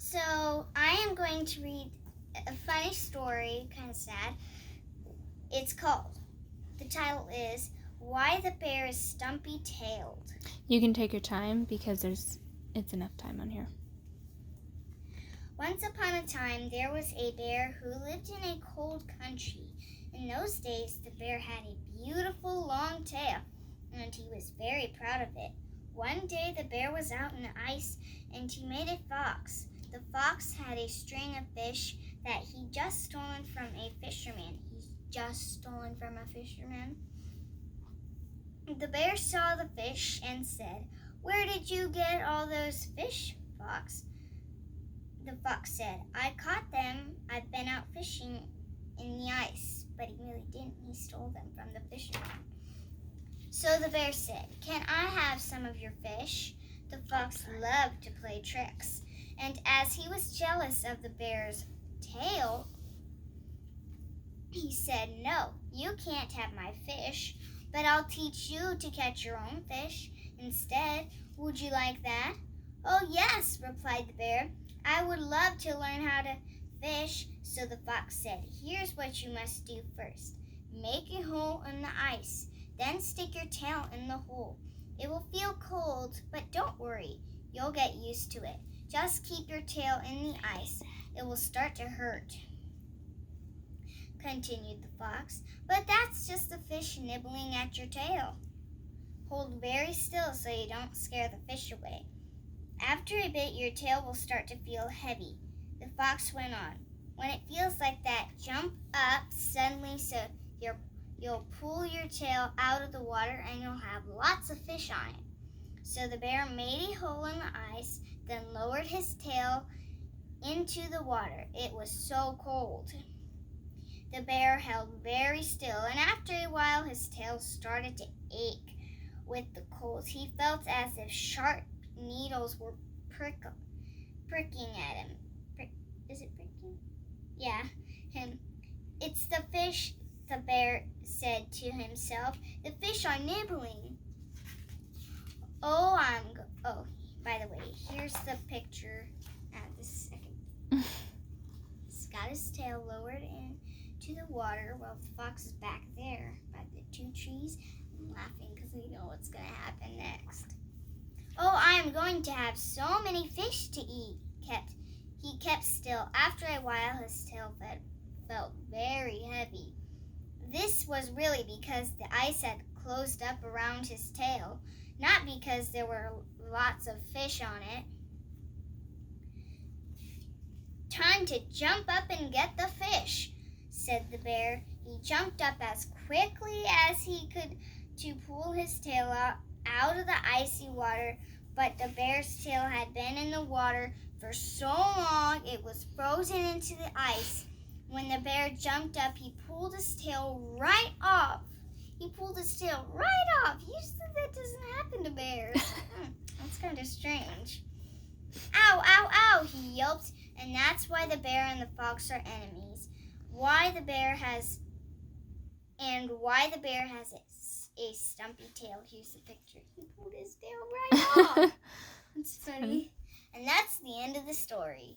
So I am going to read a funny story, kind of sad. It's called, the title is, Why the Bear is Stumpy Tailed. You can take your time because it's enough time on here. Once upon a time, there was a bear who lived in a cold country. In those days, the bear had a beautiful long tail, and he was very proud of it. One day, the bear was out in the ice, and he made a fox. The fox had a string of fish that he'd just stolen from a fisherman. The bear saw the fish and said, "Where did you get all those fish, Fox?" The fox said, "I caught them. I've been out fishing in the ice." But he really didn't. He stole them from the fisherman. So the bear said, "Can I have some of your fish?" The fox loved to play tricks, and as he was jealous of the bear's tail, he said, "No, you can't have my fish, but I'll teach you to catch your own fish instead. Would you like that?" "Oh, yes," replied the bear. "I would love to learn how to fish." So the fox said, "Here's what you must do first. Make a hole in the ice, then stick your tail in the hole. It will feel cold, but don't worry, you'll get used to it. Just keep your tail in the ice. It will start to hurt," continued the fox. "But that's just the fish nibbling at your tail. Hold very still so you don't scare the fish away. After a bit, your tail will start to feel heavy." The fox went on. "When it feels like that, jump up suddenly so you'll pull your tail out of the water and you'll have lots of fish on it." So the bear made a hole in the ice, then lowered his tail into the water. It was so cold. The bear held very still, and after a while his tail started to ache with the cold. He felt as if sharp needles were pricking at him. Is it pricking? Yeah, him. "It's the fish," the bear said to himself. "The fish are nibbling." Oh, by the way, here's the picture at this second. He's got his tail lowered into the water while the fox is back there by the two trees and laughing because they know what's going to happen next. "Oh, I am going to have so many fish to eat." He kept still. After a while, his tail felt very heavy. This was really because the ice had closed up around his tail, not because there were lots of fish on it. "Time to jump up and get the fish," said the bear. He jumped up as quickly as he could to pull his tail out of the icy water, but the bear's tail had been in the water for so long it was frozen into the ice. When the bear jumped up, he pulled his tail right off. Usually that doesn't happen to bears. That's kind of strange. "Ow, ow, ow," he yelped, and that's why the bear and the fox are enemies. Why the bear has a stumpy tail. Here's the picture. He pulled his tail right off. That's funny. And that's the end of the story.